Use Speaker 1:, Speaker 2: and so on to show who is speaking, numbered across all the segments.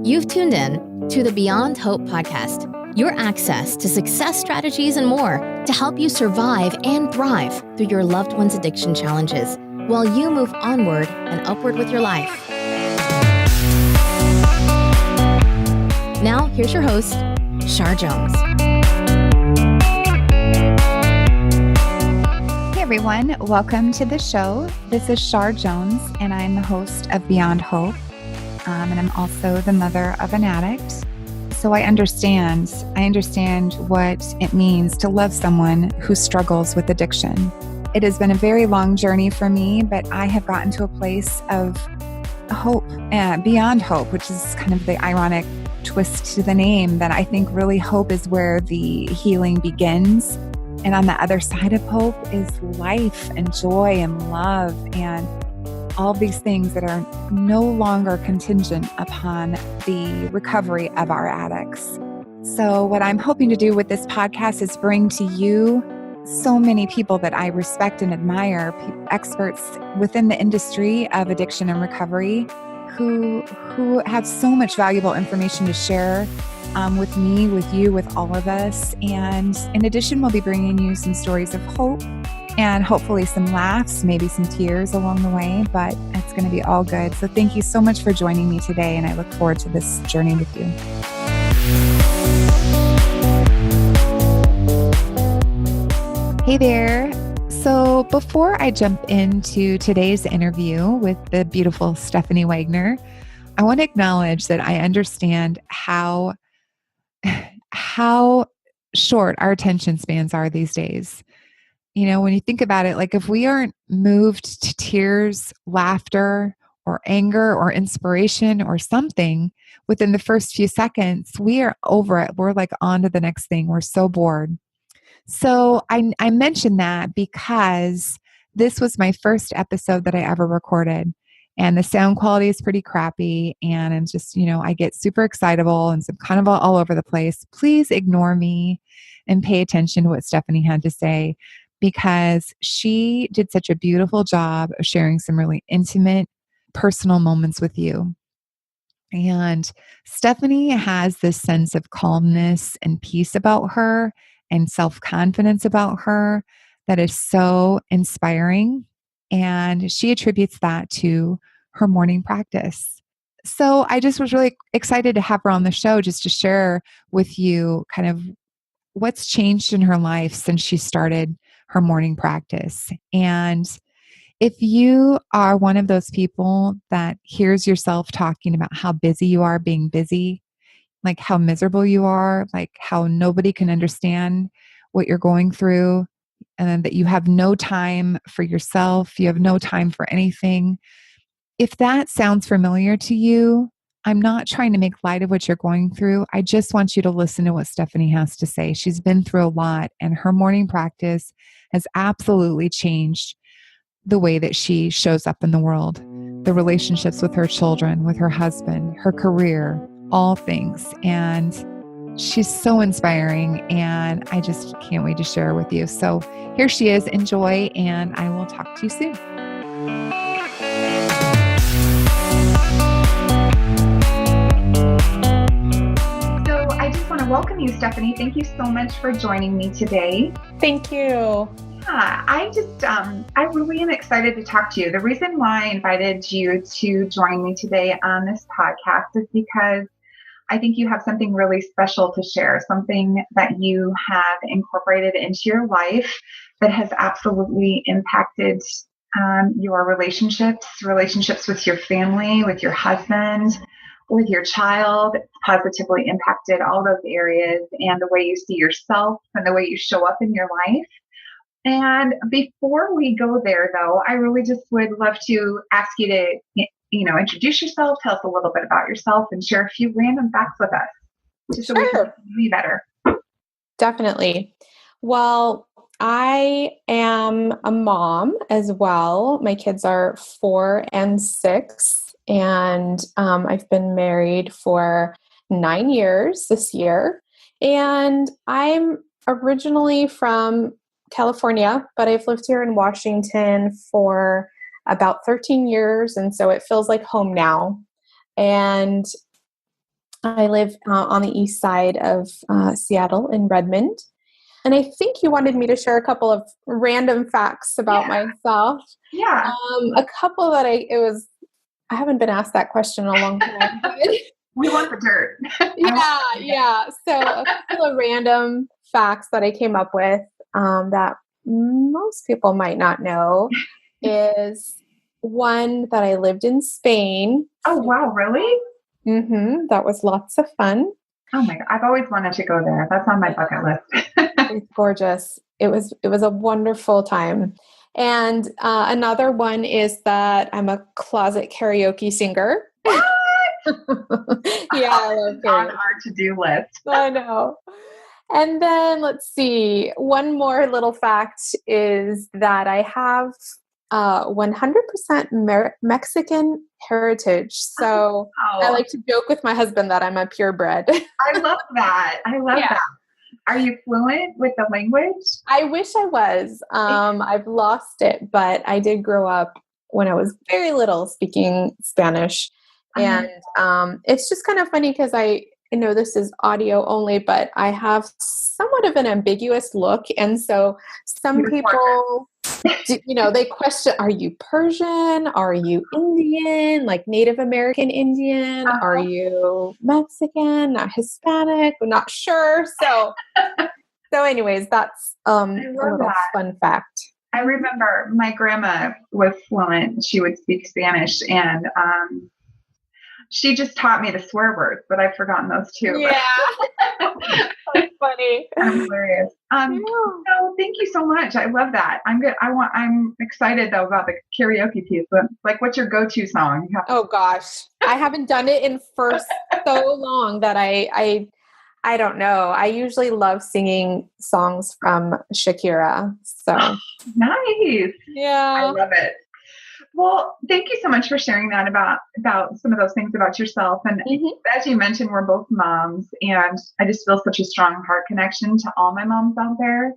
Speaker 1: You've tuned in to the Beyond Hope podcast, your access to success strategies and more to help you survive and thrive through your loved one's addiction challenges while you move onward and upward with your life. Now, here's your host, Shar Jones.
Speaker 2: Hey everyone, welcome to the show. This is Shar Jones, and I'm the host of Beyond Hope, and I'm also the mother of an addict. So I understand what it means to love someone who struggles with addiction. It has been a very long journey for me, but I have gotten to a place of hope, beyond hope, which is kind of the ironic twist to the name, that I think really hope is where the healing begins. And on the other side of hope is life and joy and love and all these things that are no longer contingent upon the recovery of our addicts. So what I'm hoping to do with this podcast is bring to you so many people that I respect and admire, experts within the industry of addiction and recovery who have so much valuable information to share with me, with you, with all of us. And in addition, we'll be bringing you some stories of hope and hopefully some laughs, maybe some tears along the way, but it's going to be all good. So thank you so much for joining me today, and I look forward to this journey with you. Hey there. So before I jump into today's interview with the beautiful Stephanie Wagner, I want to acknowledge that I understand how short our attention spans are these days. You know, when you think about it, like if we aren't moved to tears, laughter, or anger, or inspiration, or something within the first few seconds, we are over it. We're like on to the next thing. We're so bored. So I mentioned that because this was my first episode that I ever recorded. And the sound quality is pretty crappy. And I'm just, I get super excitable and some kind of all over the place. Please ignore me and pay attention to what Stephanie had to say, because she did such a beautiful job of sharing some really intimate, personal moments with you. And Stephanie has this sense of calmness and peace about her and self-confidence about her that is so inspiring. And she attributes that to her morning practice. So I just was really excited to have her on the show just to share with you kind of what's changed in her life since she started her morning practice. And if you are one of those people that hears yourself talking about how busy you are being busy, like how miserable you are, like how nobody can understand what you're going through, and that you have no time for yourself, you have no time for anything. If that sounds familiar to you, I'm not trying to make light of what you're going through. I just want you to listen to what Stephanie has to say. She's been through a lot, and her morning practice has absolutely changed the way that she shows up in the world, the relationships with her children, with her husband, her career, all things. And she's so inspiring, and I just can't wait to share her with you. So here she is. Enjoy, and I will talk to you soon. So I just want to welcome you, Stephanie. Thank you so much for joining me today.
Speaker 3: Thank you.
Speaker 2: Yeah, I really am excited to talk to you. The reason why I invited you to join me today on this podcast is because I think you have something really special to share, something that you have incorporated into your life that has absolutely impacted your relationships with your family, with your husband, with your child. It's positively impacted all those areas and the way you see yourself and the way you show up in your life. And before we go there, though, I really just would love to ask you to, introduce yourself, tell us a little bit about yourself, and share a few random facts with us, just so we can be better.
Speaker 3: Definitely. Well, I am a mom as well. My kids are 4 and 6, and I've been married for 9 years this year. And I'm originally from California, but I've lived here in Washington for about 13 years. And so it feels like home now. And I live on the east side of Seattle in Redmond. And I think you wanted me to share a couple of random facts about myself.
Speaker 2: Yeah.
Speaker 3: A couple that I haven't been asked that question in a long time. But
Speaker 2: We want the dirt.
Speaker 3: yeah. So a couple of random facts that I came up with that most people might not know is one that I lived in Spain.
Speaker 2: Oh, wow. Really?
Speaker 3: That was lots of fun.
Speaker 2: Oh my God. I've always wanted to go there. That's on my bucket list.
Speaker 3: It's gorgeous. It was a wonderful time. And another one is that I'm a closet karaoke singer.
Speaker 2: What?
Speaker 3: Yeah, I love karaoke.
Speaker 2: On our to-do list.
Speaker 3: I know. And then let's see. One more little fact is that I have 100% Mexican heritage. So I like to joke with my husband that I'm a purebred.
Speaker 2: I love that. That. Are you fluent with the language?
Speaker 3: I wish I was. I've lost it, but I did grow up when I was very little speaking Spanish. And it's just kind of funny because I know this is audio only, but I have somewhat of an ambiguous look. And so some people, they question, are you Persian? Are you Indian, like Native American Indian? Are you Mexican, not Hispanic? I'm not sure. So anyways, that's a little fun fact.
Speaker 2: I remember my grandma was fluent. She would speak Spanish, and she just taught me the swear words, but I've forgotten those too.
Speaker 3: Yeah. That's funny.
Speaker 2: I'm hilarious. So thank you so much. I love that. I'm excited though about the karaoke piece. But like, what's your go-to song?
Speaker 3: Oh gosh, I haven't done it for so long that I don't know. I usually love singing songs from Shakira. So
Speaker 2: nice.
Speaker 3: Yeah.
Speaker 2: I love it. Well, thank you so much for sharing that about some of those things about yourself. And as you mentioned, we're both moms, and I just feel such a strong heart connection to all my moms out there,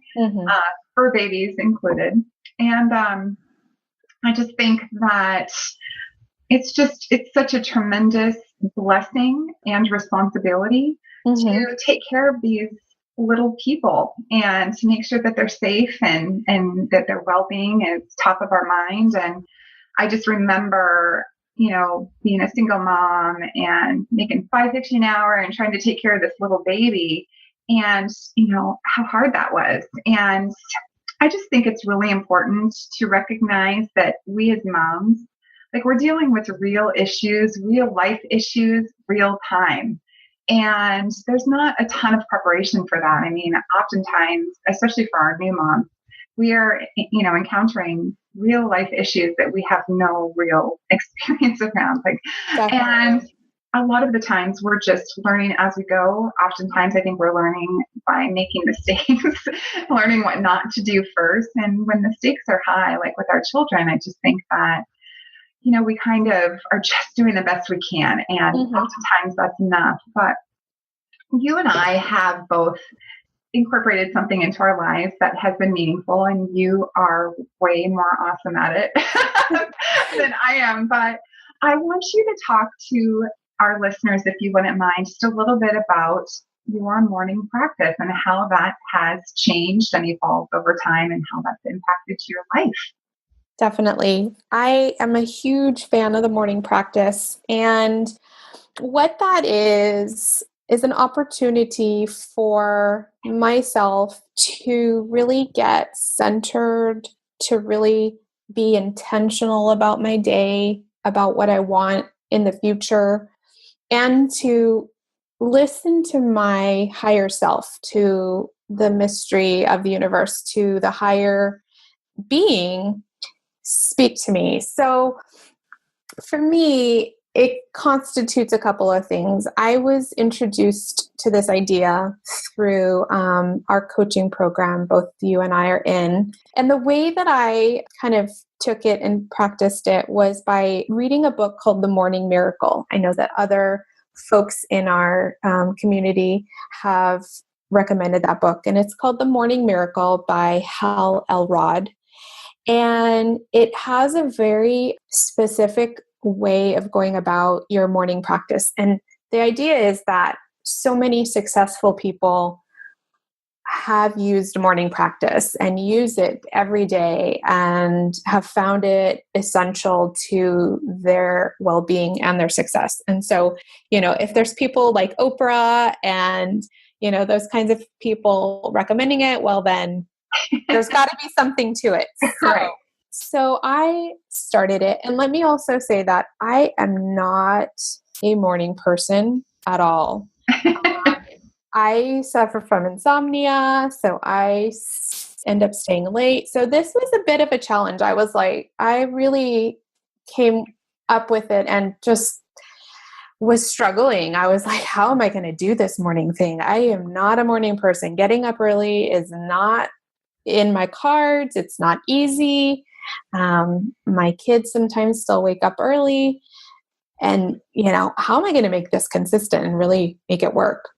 Speaker 2: fur babies included. And I just think that it's such a tremendous blessing and responsibility to take care of these little people and to make sure that they're safe and that their well-being is top of our mind. And I just remember, being a single mom and making $5.50 an hour and trying to take care of this little baby, and how hard that was. And I just think it's really important to recognize that we as moms, like, we're dealing with real issues, real life issues, real time. And there's not a ton of preparation for that. I mean, oftentimes, especially for our new moms, we are, encountering real life issues that we have no real experience around. And a lot of the times we're just learning as we go. Oftentimes I think we're learning by making mistakes, learning what not to do first. And when the stakes are high, like with our children, I just think that, we kind of are just doing the best we can. And oftentimes that's enough. But you and I have both incorporated something into our lives that has been meaningful, and you are way more awesome at it than I am. But I want you to talk to our listeners, if you wouldn't mind, just a little bit about your morning practice and how that has changed and evolved over time and how that's impacted your life.
Speaker 3: Definitely. I am a huge fan of the morning practice. And what that is an opportunity for myself to really get centered, to really be intentional about my day, about what I want in the future, and to listen to my higher self, to the mystery of the universe, to the higher being speak to me. So for me, it constitutes a couple of things. I was introduced to this idea through our coaching program, both you and I are in. And the way that I kind of took it and practiced it was by reading a book called The Morning Miracle. I know that other folks in our community have recommended that book, and it's called The Morning Miracle by Hal Elrod. And it has a very specific way of going about your morning practice. And the idea is that so many successful people have used morning practice and use it every day and have found it essential to their well-being and their success. And so, if there's people like Oprah and, those kinds of people recommending it, well, then there's got to be something to it.
Speaker 2: Right.
Speaker 3: So I started it. And let me also say that I am not a morning person at all. I suffer from insomnia, so I end up staying late. So this was a bit of a challenge. I was like, I really came up with it and just was struggling. I was like, how am I going to do this morning thing? I am not a morning person. Getting up early is not in my cards. It's not easy. My kids sometimes still wake up early. And, how am I going to make this consistent and really make it work?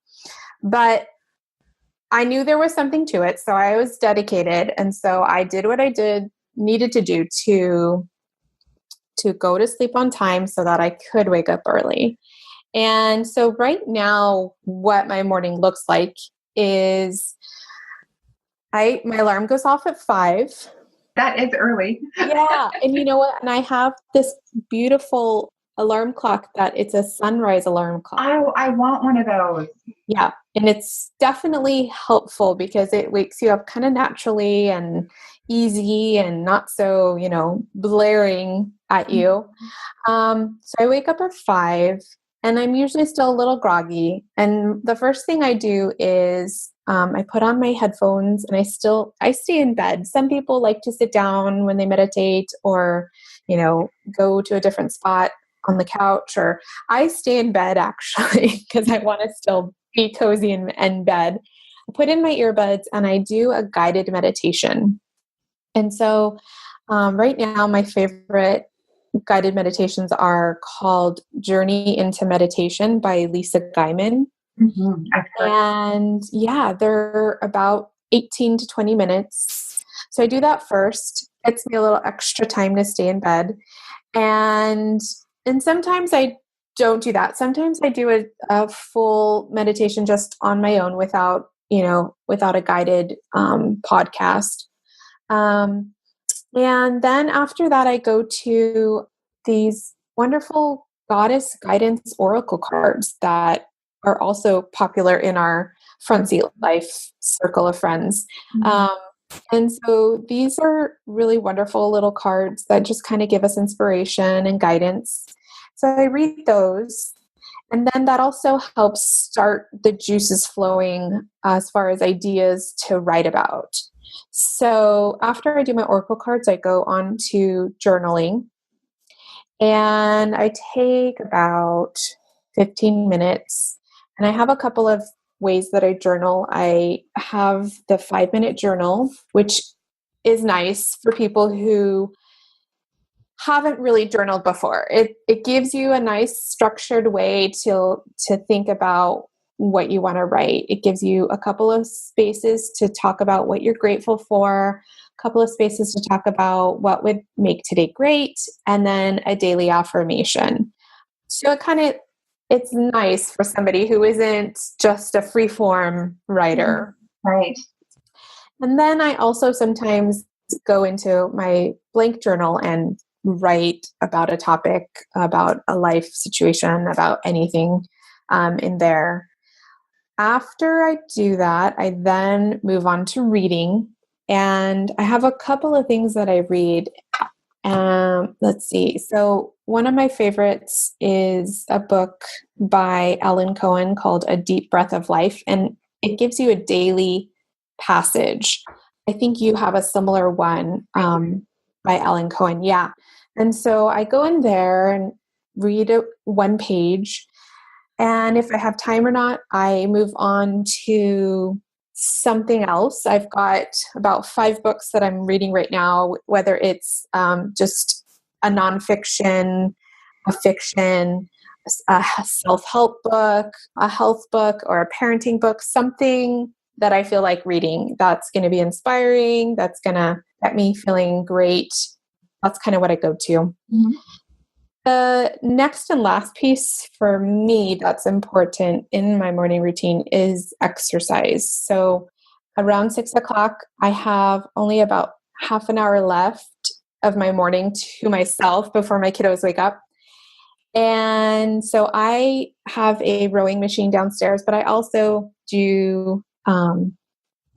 Speaker 3: But I knew there was something to it, so I was dedicated, and so I did what I needed to do to go to sleep on time so that I could wake up early. And so right now, what my morning looks like is my alarm goes off at 5.
Speaker 2: That is early.
Speaker 3: Yeah, and you know what? And I have this beautiful alarm clock that it's a sunrise alarm clock.
Speaker 2: Oh, I want one of those.
Speaker 3: Yeah. And it's definitely helpful because it wakes you up kind of naturally and easy and not so, blaring at you. So I wake up at 5 and I'm usually still a little groggy. And the first thing I do is I put on my headphones and I stay in bed. Some people like to sit down when they meditate or, go to a different spot on the couch, or I stay in bed actually because I want to still be cozy in bed. I put in my earbuds and I do a guided meditation. And so right now my favorite guided meditations are called Journey into Meditation by Lisa Guyman.
Speaker 2: Mm-hmm.
Speaker 3: And yeah, they're about 18 to 20 minutes. So I do that first. It's me a little extra time to stay in bed. And sometimes I don't do that. Sometimes I do a full meditation just on my own without a guided podcast. And then after that, I go to these wonderful goddess guidance oracle cards that are also popular in our Front Seat Life circle of friends.
Speaker 2: Mm-hmm.
Speaker 3: And so these are really wonderful little cards that just kind of give us inspiration and guidance. So I read those, and then that also helps start the juices flowing as far as ideas to write about. So after I do my oracle cards, I go on to journaling, and I take about 15 minutes, and I have a couple of ways that I journal. I have the 5-minute journal, which is nice for people who haven't really journaled before. It gives you a nice structured way to think about what you want to write. It gives you a couple of spaces to talk about what you're grateful for, a couple of spaces to talk about what would make today great, and then a daily affirmation. So it's nice for somebody who isn't just a free-form writer.
Speaker 2: Right.
Speaker 3: And then I also sometimes go into my blank journal and write about a topic, about a life situation, about anything in there. After I do that, I then move on to reading. And I have a couple of things that I read. Let's see. So one of my favorites is a book by Ellen Cohen called A Deep Breath of Life. And it gives you a daily passage. I think you have a similar one by Ellen Cohen. Yeah. And so I go in there and read one page. And if I have time or not, I move on to something else. I've got about 5 books that I'm reading right now, whether it's just a nonfiction, a fiction, a self-help book, a health book, or a parenting book, something that I feel like reading that's going to be inspiring, that's going to get me feeling great. That's kind of what I go to.
Speaker 2: Mm-hmm.
Speaker 3: The next and last piece for me that's important in my morning routine is exercise. So around 6 o'clock, I have only about half an hour left of my morning to myself before my kiddos wake up. And so I have a rowing machine downstairs, but I also do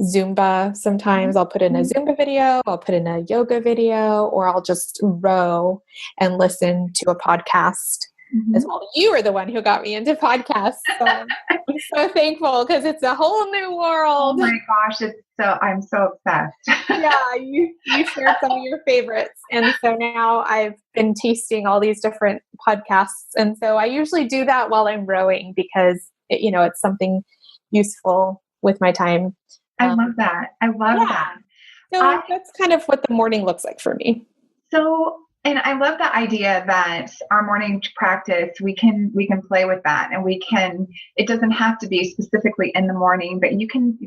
Speaker 3: Zumba. Sometimes I'll put in a Zumba video, I'll put in a yoga video, or I'll just row and listen to a podcast as well. You were the one who got me into podcasts. So I'm so thankful because it's a whole new world.
Speaker 2: Oh my gosh, I'm so obsessed.
Speaker 3: Yeah, you shared some of your favorites. And so now I've been tasting all these different podcasts. And so I usually do that while I'm rowing because it's something useful with my time.
Speaker 2: I love that. I love that.
Speaker 3: So that's kind of what the morning looks like for me.
Speaker 2: And I love the idea that our morning practice, we can play with that, and it doesn't have to be specifically in the morning, but you can,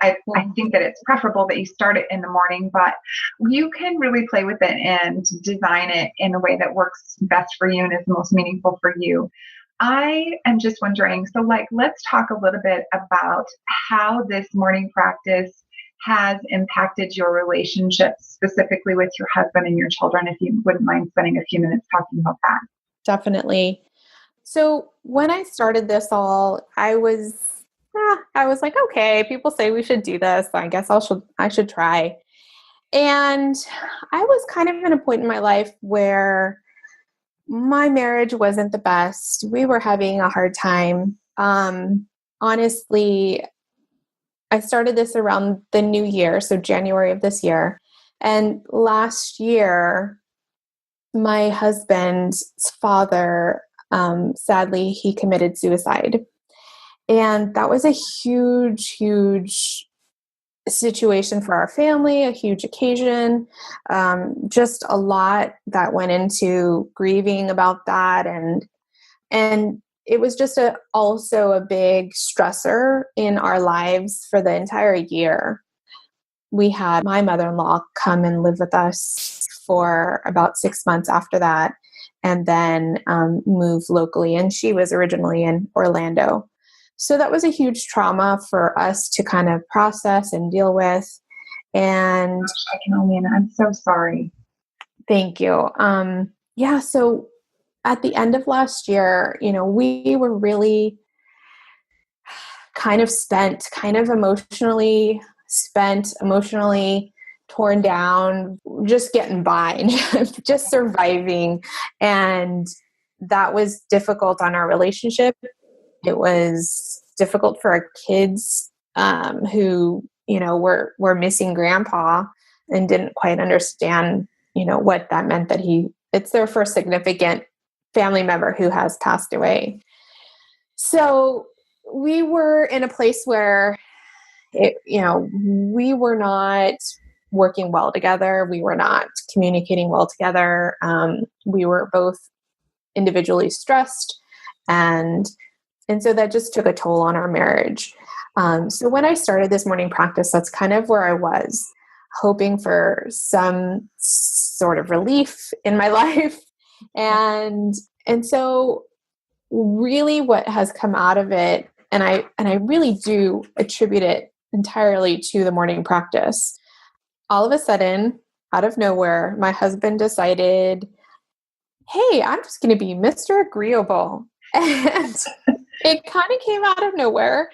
Speaker 2: I think that it's preferable that you start it in the morning, but you can really play with it and design it in a way that works best for you and is most meaningful for you. I am just wondering, so let's talk a little bit about how this morning practice has impacted your relationships, specifically with your husband and your children, if you wouldn't mind spending a few minutes talking about that.
Speaker 3: Definitely. So when I started this all, I was like, okay, people say we should do this. I guess I should try. And I was kind of in a point in my life where my marriage wasn't the best. We were having a hard time. Honestly, I started this around the new year, so January of this year. And last year, my husband's father, sadly, he committed suicide. And that was a huge, huge situation for our family, a huge occasion, just a lot that went into grieving about that. And it was just also a big stressor in our lives for the entire year. We had my mother-in-law come and live with us for about 6 months after that, and then move locally. And she was originally in Orlando. So that was a huge trauma for us to kind of process and deal with. And
Speaker 2: I can only imagine. I'm so sorry.
Speaker 3: Thank you. So at the end of last year, we were really kind of emotionally torn down, just getting by, just surviving. And that was difficult on our relationship. It was difficult for our kids who, were missing grandpa and didn't quite understand, what that meant, that it's their first significant family member who has passed away. So we were in a place where we were not working well together. We were not communicating well together. We were both individually stressed, and so that just took a toll on our marriage. So when I started this morning practice, that's kind of where I was, hoping for some sort of relief in my life. And so really what has come out of it, and I really do attribute it entirely to the morning practice. All of a sudden, out of nowhere, my husband decided, hey, I'm just going to be Mr. Agreeable. And it kind of came out of nowhere.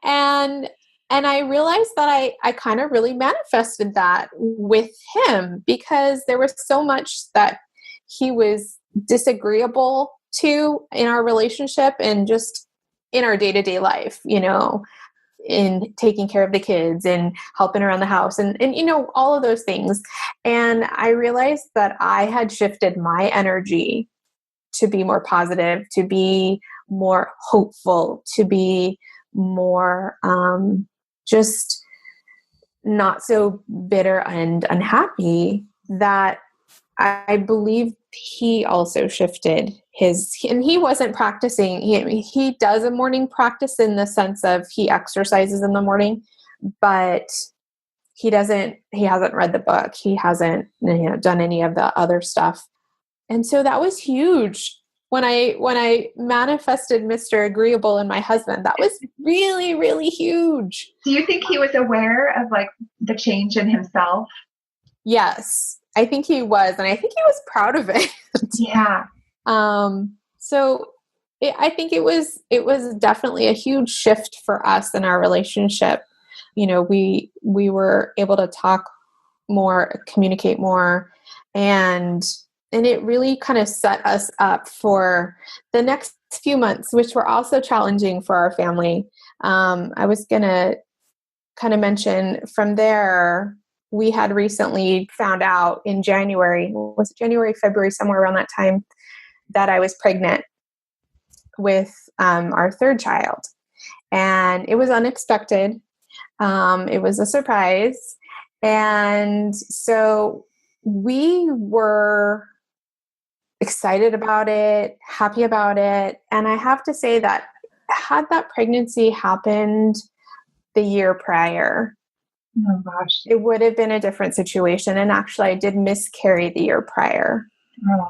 Speaker 3: And I realized that I kind of really manifested that with him, because there was so much that he was disagreeable to in our relationship and just in our day-to-day life, in taking care of the kids and helping around the house and all of those things. And I realized that I had shifted my energy to be more positive, to be more hopeful, to be more just not so bitter and unhappy, that I believe he also shifted and he wasn't practicing. He does a morning practice in the sense of he exercises in the morning, but he hasn't read the book. He hasn't, done any of the other stuff. And so that was huge. When I manifested Mr. Agreeable in my husband, that was really, really huge.
Speaker 2: Do you think he was aware of like the change in himself?
Speaker 3: Yes, I think he was. And I think he was proud of it.
Speaker 2: Yeah.
Speaker 3: I think it was definitely a huge shift for us in our relationship. You know, we were able to talk more, communicate more, and it really kind of set us up for the next few months, which were also challenging for our family. I was going to kind of mention from there, we had recently found out in January, was it January, February, somewhere around that time, that I was pregnant with our third child. And it was unexpected. It was a surprise. And so we were excited about it, happy about it. And I have to say that had that pregnancy happened the year prior,
Speaker 2: oh gosh,
Speaker 3: it would have been a different situation. And actually, I did miscarry the year prior.
Speaker 2: Oh.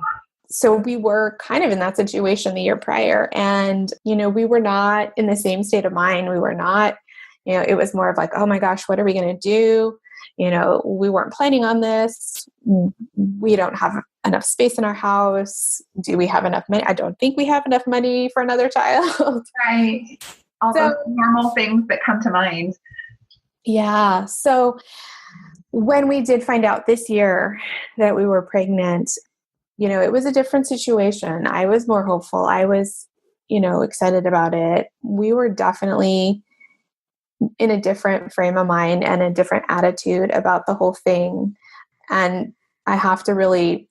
Speaker 3: So we were kind of in that situation the year prior. And, you know, we were not in the same state of mind. We were not, you know, it was more of like, oh my gosh, what are we going to do? You know, we weren't planning on this. We don't have enough space in our house. Do we have enough money? I don't think we have enough money for another child.
Speaker 2: Right. All those normal things that come to mind.
Speaker 3: Yeah. So when we did find out this year that we were pregnant, you know, it was a different situation. I was more hopeful. I was, you know, excited about it. We were definitely in a different frame of mind and a different attitude about the whole thing. And I have to really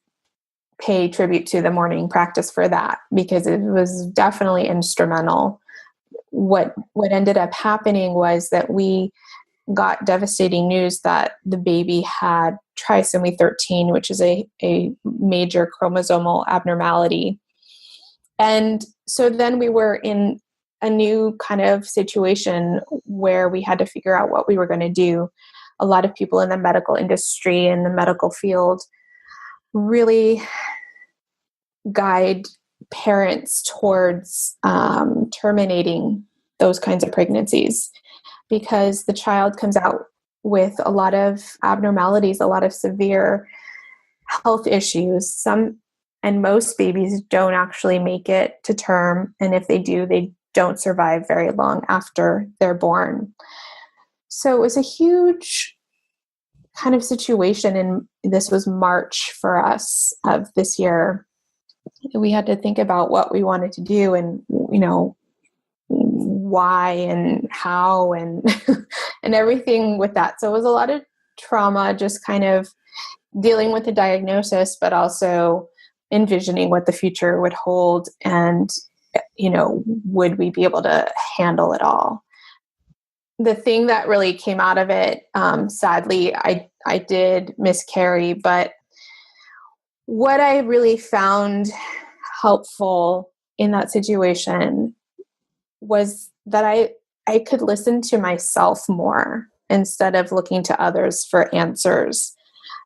Speaker 3: pay tribute to the morning practice for that, because it was definitely instrumental. What ended up happening was that we got devastating news that the baby had trisomy 13, which is a major chromosomal abnormality. And so then we were in a new kind of situation where we had to figure out what we were going to do. A lot of people in the medical industry and the medical field really guide parents towards terminating those kinds of pregnancies, because the child comes out with a lot of abnormalities, a lot of severe health issues. Some and most babies don't actually make it to term. And if they do, they don't survive very long after they're born. So it was a huge kind of situation. And this was March for us of this year. We had to think about what we wanted to do and, you know, why and how and and everything with that. So it was a lot of trauma, just kind of dealing with the diagnosis, but also envisioning what the future would hold, and, you know, would we be able to handle it all? The thing that really came out of it, sadly, I did miscarry, but what I really found helpful in that situation was that I could listen to myself more instead of looking to others for answers.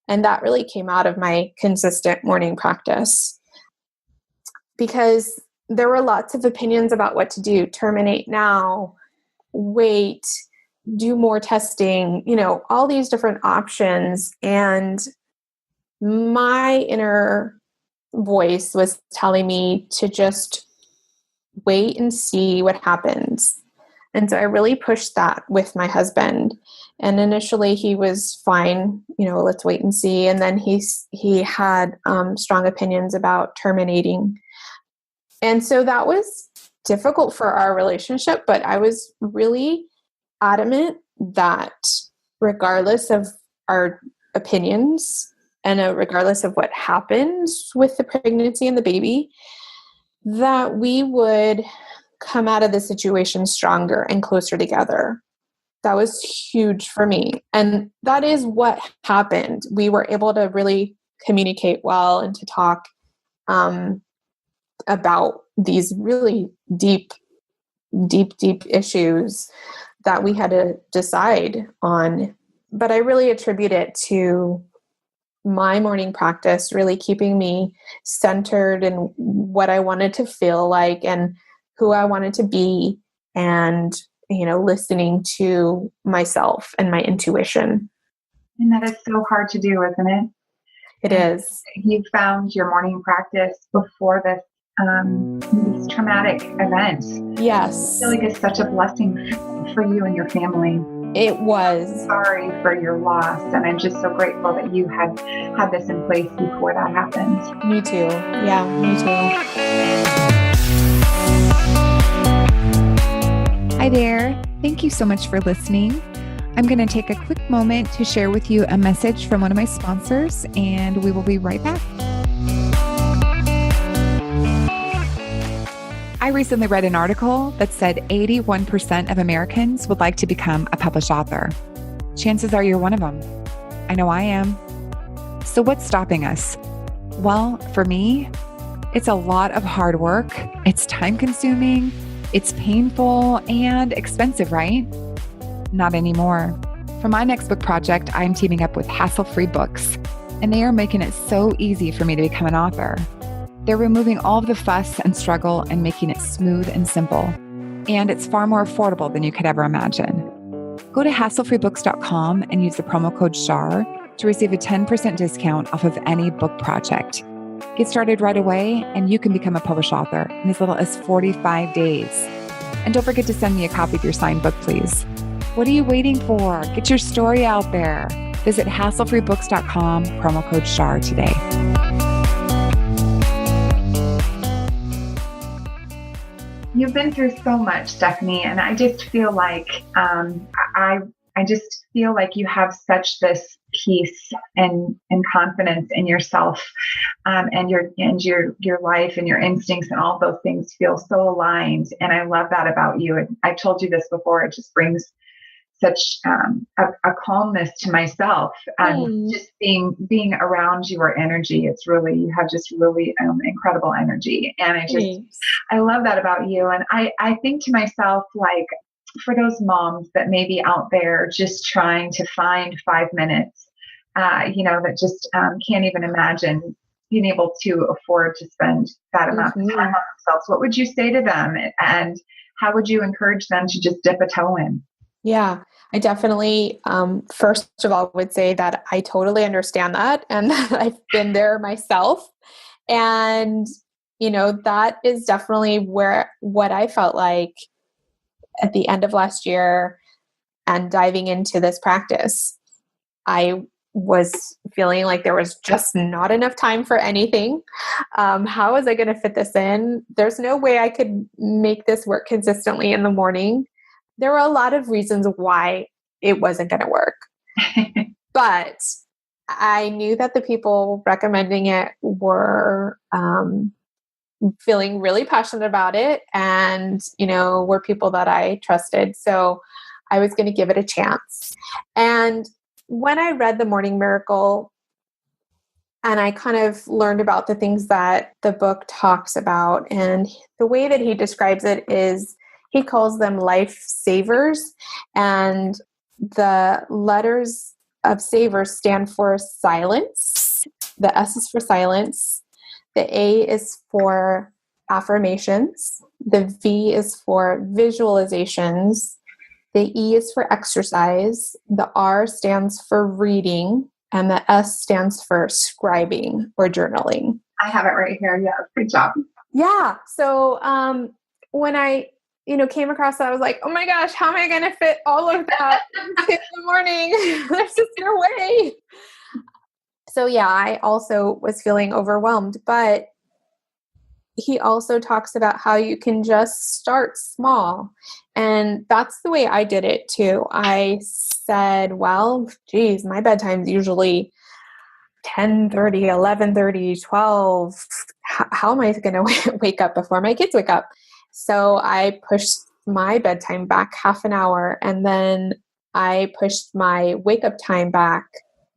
Speaker 3: And that really came out of my consistent morning practice, because there were lots of opinions about what to do. Terminate now, wait, do more testing, you know, all these different options. And my inner voice was telling me to just wait and see what happens. And so I really pushed that with my husband. And initially he was fine, you know, let's wait and see. And then he had strong opinions about terminating. And so that was difficult for our relationship, but I was really adamant that regardless of our opinions and regardless of what happens with the pregnancy and the baby, that we would come out of the situation stronger and closer together. That was huge for me. And that is what happened. We were able to really communicate well and to talk about these really deep issues that we had to decide on. But I really attribute it to my morning practice, really keeping me centered in what I wanted to feel like and who I wanted to be, and, listening to myself and my intuition.
Speaker 2: And that is so hard to do, isn't it?
Speaker 3: It is.
Speaker 2: You found your morning practice before this traumatic event.
Speaker 3: Yes.
Speaker 2: I feel like it's such a blessing for you and your family.
Speaker 3: It was.
Speaker 2: Sorry for your loss, and I'm just so grateful that you had this in place before that happened.
Speaker 3: Me too. Yeah, me
Speaker 2: too. Hi there. Thank you so much for listening. I'm going to take a quick moment to share with you a message from one of my sponsors, and we will be right back. I recently read an article that said 81% of Americans would like to become a published author. Chances are you're one of them. I know I am. So what's stopping us? Well, for me, it's a lot of hard work. It's time-consuming, it's painful, and expensive, right? Not anymore. For my next book project, I'm teaming up with Hassle-Free Books, and they are making it so easy for me to become an author. They're removing all of the fuss and struggle and making it smooth and simple. And it's far more affordable than you could ever imagine. Go to hasslefreebooks.com and use the promo code Shar to receive a 10% discount off of any book project. Get started right away, and you can become a published author in as little as 45 days. And don't forget to send me a copy of your signed book, please. What are you waiting for? Get your story out there. Visit hasslefreebooks.com, promo code Shar today. You've been through so much, Stephanie, and I just feel like I just feel like you have such this peace and confidence in yourself, and your life and your instincts and all those things feel so aligned. And I love that about you. And I've told you this before. It just brings such a calmness to myself, and just being around your energy. It's really, you have just really incredible energy, and I love that about you. And I think to myself, like, for those moms that may be out there just trying to find 5 minutes, that just can't even imagine being able to afford to spend that amount of time on themselves, what would you say to them, and how would you encourage them to just dip a toe in?
Speaker 3: Yeah, I definitely, first of all, would say that I totally understand that, and that I've been there myself. And, that is definitely what I felt like at the end of last year and diving into this practice. I was feeling like there was just not enough time for anything. How was I going to fit this in? There's no way I could make this work consistently in the morning. There were a lot of reasons why it wasn't going to work. But I knew that the people recommending it were feeling really passionate about it, and, were people that I trusted. So I was going to give it a chance. And when I read The Morning Miracle, and I kind of learned about the things that the book talks about, and the way that he describes it is, he calls them life savers, and the letters of savers stand for silence. The S is for silence. The A is for affirmations. The V is for visualizations. The E is for exercise. The R stands for reading. And the S stands for scribing or journaling.
Speaker 2: I have it right here. Yeah, good job.
Speaker 3: Yeah. So when I came across that, I was like, oh my gosh, how am I going to fit all of that in the morning? There's just no way. So yeah, I also was feeling overwhelmed, but he also talks about how you can just start small. And that's the way I did it too. I said, well, geez, my bedtime's usually 10:30, 11:30, 12. How am I going to wake up before my kids wake up? So I pushed my bedtime back half an hour, and then I pushed my wake up time back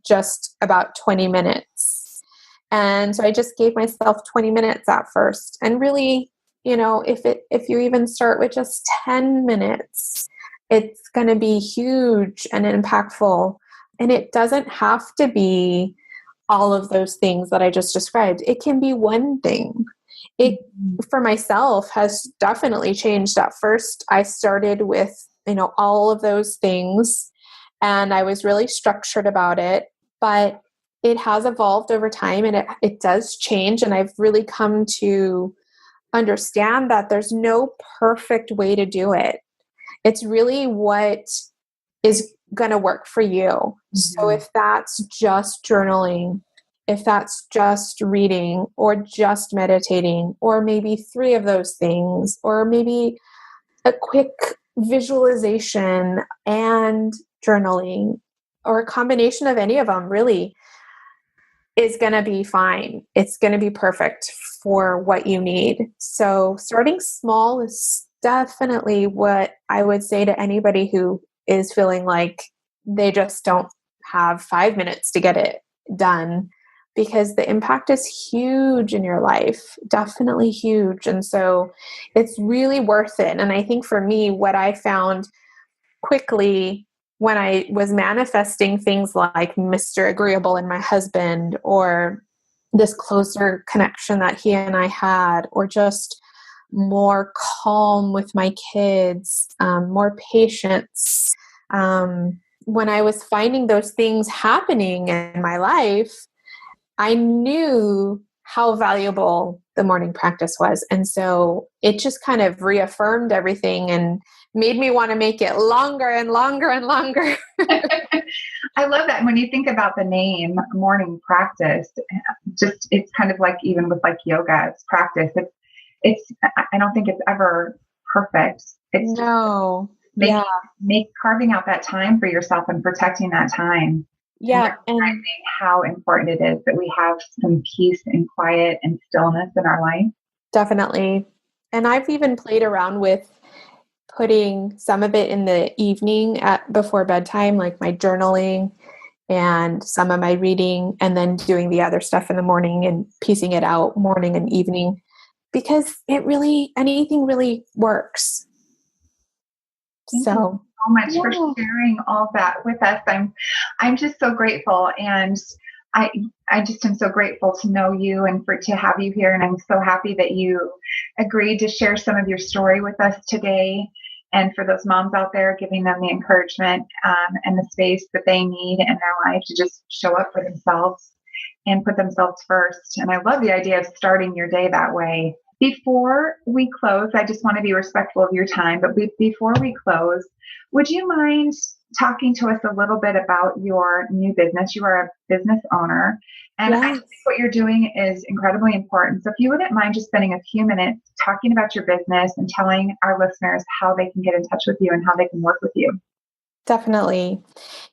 Speaker 3: just about 20 minutes. And so I just gave myself 20 minutes at first. And really, if you even start with just 10 minutes, it's going to be huge and impactful. And it doesn't have to be all of those things that I just described. It can be one thing. It, for myself, has definitely changed. At first, I started with, all of those things, and I was really structured about it, but it has evolved over time, and it does change. And I've really come to understand that there's no perfect way to do it. It's really what is going to work for you. Mm-hmm. So if that's just journaling, if that's just reading, or just meditating, or maybe 3 of those things, or maybe a quick visualization and journaling, or a combination of any of them, really is going to be fine. It's going to be perfect for what you need. So starting small is definitely what I would say to anybody who is feeling like they just don't have 5 minutes to get it done, because the impact is huge in your life, definitely huge. And so it's really worth it. And I think for me, what I found quickly when I was manifesting things like Mr. Agreeable in my husband, or this closer connection that he and I had, or just more calm with my kids, more patience. When I was finding those things happening in my life, I knew how valuable the morning practice was. And so it just kind of reaffirmed everything and made me want to make it longer and longer and longer.
Speaker 2: I love that. When you think about the name morning practice, it's kind of like, even with like yoga, it's practice. I don't think it's ever perfect. It's carving out that time for yourself and protecting that time.
Speaker 3: Yeah.
Speaker 2: And recognizing how important it is that we have some peace and quiet and stillness in our life.
Speaker 3: Definitely. And I've even played around with putting some of it in the evening before bedtime, like my journaling and some of my reading, and then doing the other stuff in the morning and piecing it out morning and evening, because anything really works.
Speaker 2: Thank you so much for sharing all that with us. I'm just so grateful, and I just am so grateful to know you and to have you here. And I'm so happy that you agreed to share some of your story with us today. And for those moms out there, giving them the encouragement and the space that they need in their life to just show up for themselves and put themselves first. And I love the idea of starting your day that way. Before we close, I just want to be respectful of your time, but before we close, would you mind talking to us a little bit about your new business? You are a business owner, and yes. I think what you're doing is incredibly important. So if you wouldn't mind just spending a few minutes talking about your business and telling our listeners how they can get in touch with you and how they can work with you.
Speaker 3: Definitely.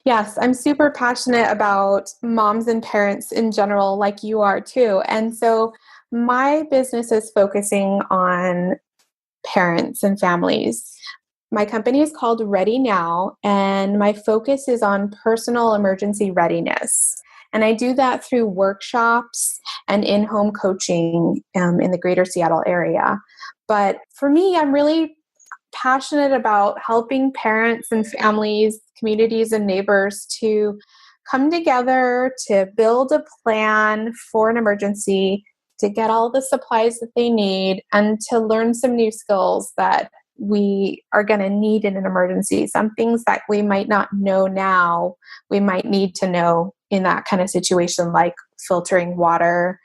Speaker 3: Yes, I'm super passionate about moms and parents in general, like you are too. And so my business is focusing on parents and families. My company is called Ready Now, and my focus is on personal emergency readiness. And I do that through workshops and in-home coaching in the greater Seattle area. But for me, I'm really passionate about helping parents and families, communities, and neighbors to come together to build a plan for an emergency, to get all the supplies that they need, and to learn some new skills that we are going to need in an emergency. Some things that we might not know now, we might need to know in that kind of situation, like filtering water,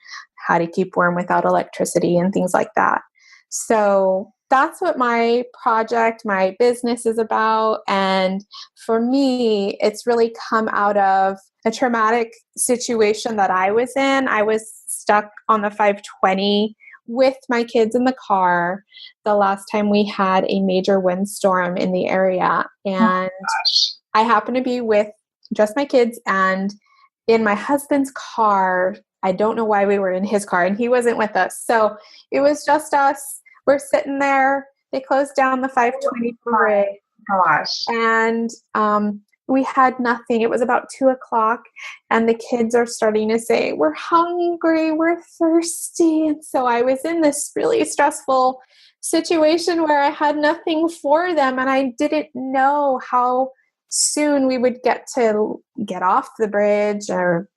Speaker 3: how to keep warm without electricity, and things like that. So that's what my project, my business is about. And for me, it's really come out of a traumatic situation that I was in. I was stuck on the 520 with my kids in the car the last time we had a major windstorm in the area. And I happened to be with just my kids, and in my husband's car. I don't know why we were in his car, and he wasn't with us. So it was just us. We're sitting there. They closed down the 520 bridge.
Speaker 2: Gosh.
Speaker 3: And we had nothing. It was about 2:00, and the kids are starting to say, we're hungry, we're thirsty. And so I was in this really stressful situation where I had nothing for them, and I didn't know how soon we would get off the bridge or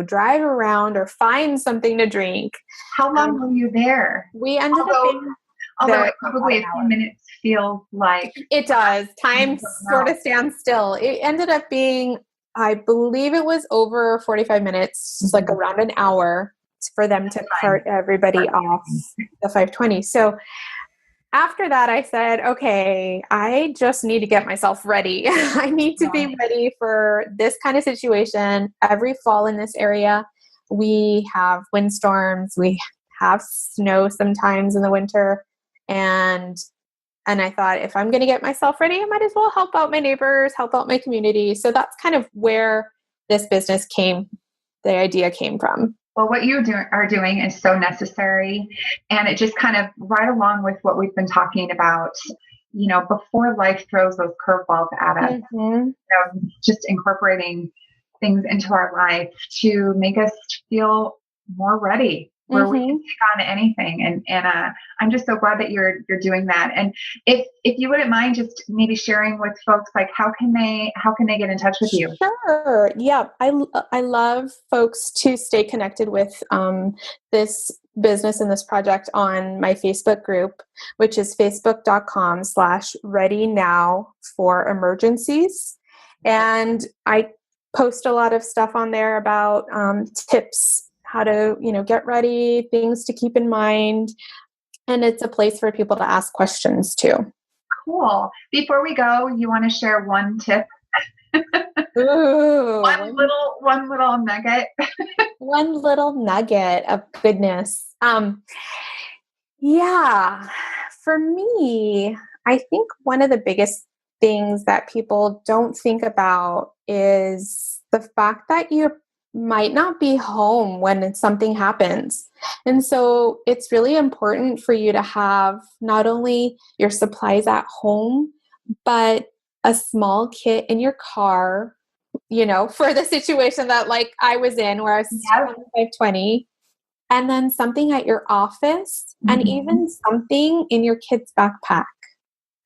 Speaker 3: drive around or find something to drink.
Speaker 4: How long were you there?
Speaker 3: We ended up being
Speaker 4: Although probably a few minutes feels like
Speaker 3: it does. Time sort of stands still. It ended up being, I believe it was over 45 minutes, just like around an hour for them to cart everybody off the 520. So after that, I said, okay, I just need to get myself ready. I need to be ready for this kind of situation. Every fall in this area, we have windstorms. We have snow sometimes in the winter. And I thought, if I'm going to get myself ready, I might as well help out my neighbors, help out my community. So that's kind of where this business the idea came from.
Speaker 4: Well, what you are doing is so necessary. And it just kind of right along with what we've been talking about, before life throws those curveballs at us, just incorporating things into our life to make us feel more ready, where we can take on anything. And I'm just so glad that you're doing that. And if you wouldn't mind just maybe sharing with folks, like how can they get in touch with you?
Speaker 3: Sure. Yeah. I love folks to stay connected with this business and this project on my Facebook group, which is facebook.com/readynow4emergencies. And I post a lot of stuff on there about tips, how to, get ready, things to keep in mind. And it's a place for people to ask questions too.
Speaker 4: Cool. Before we go, you want to share one tip?
Speaker 3: Ooh,
Speaker 4: one little nugget.
Speaker 3: One little nugget of goodness. Yeah, for me, I think one of the biggest things that people don't think about is the fact that you might not be home when something happens. And so it's really important for you to have not only your supplies at home, but a stuff kit in your car, for the situation that like I was in where I was stuck on the 520, and then something at your office and even something in your kid's backpack.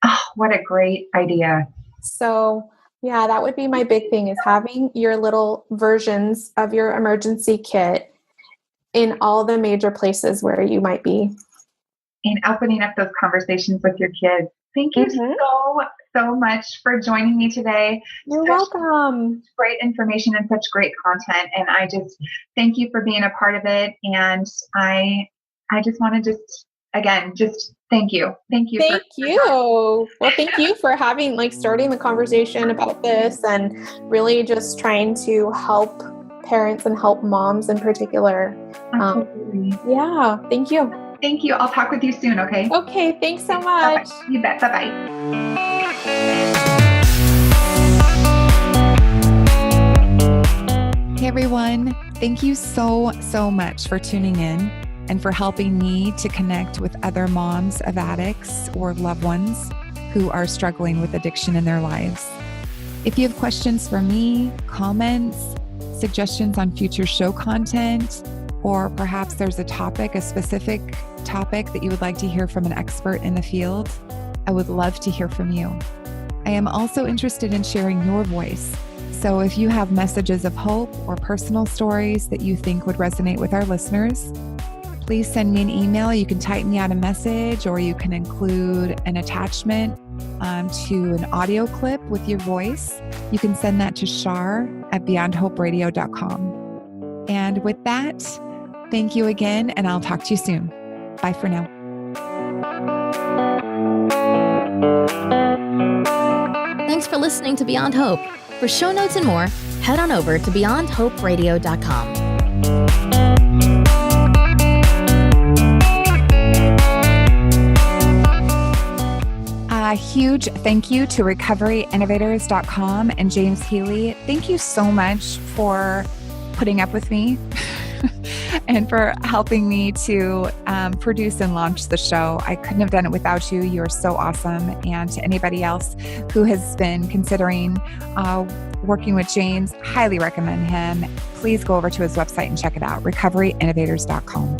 Speaker 4: Oh, what a great idea.
Speaker 3: So yeah, that would be my big thing, is having your little versions of your emergency kit in all the major places where you might be.
Speaker 4: And opening up those conversations with your kids. Thank you so much for joining me today.
Speaker 3: You're welcome.
Speaker 4: Great information and such great content. And I just thank you for being a part of it. And I just want to again, thank you. Thank you.
Speaker 3: Thank you. Well, thank you for starting the conversation about this and really just trying to help parents and help moms in particular.
Speaker 4: Absolutely.
Speaker 3: Yeah. Thank you.
Speaker 4: Thank you. I'll talk with you soon. Okay.
Speaker 3: Okay. Thanks so much.
Speaker 4: Bye-bye. You bet. Bye-bye.
Speaker 2: Hey everyone. Thank you so much for tuning in and for helping me to connect with other moms of addicts or loved ones who are struggling with addiction in their lives. If you have questions for me, comments, suggestions on future show content, or perhaps there's a specific topic that you would like to hear from an expert in the field, I would love to hear from you. I am also interested in sharing your voice. So if you have messages of hope or personal stories that you think would resonate with our listeners, please send me an email. You can type me out a message, or you can include an attachment to an audio clip with your voice. You can send that to Shar at beyondhoperadio.com. And with that, thank you again, and I'll talk to you soon. Bye for now.
Speaker 1: Thanks for listening to Beyond Hope. For show notes and more, head on over to beyondhoperadio.com.
Speaker 2: A huge thank you to recoveryinnovators.com and James Healy. Thank you so much for putting up with me and for helping me to produce and launch the show. I couldn't have done it without you. You're so awesome. And to anybody else who has been considering working with James, highly recommend him. Please go over to his website and check it out, recoveryinnovators.com.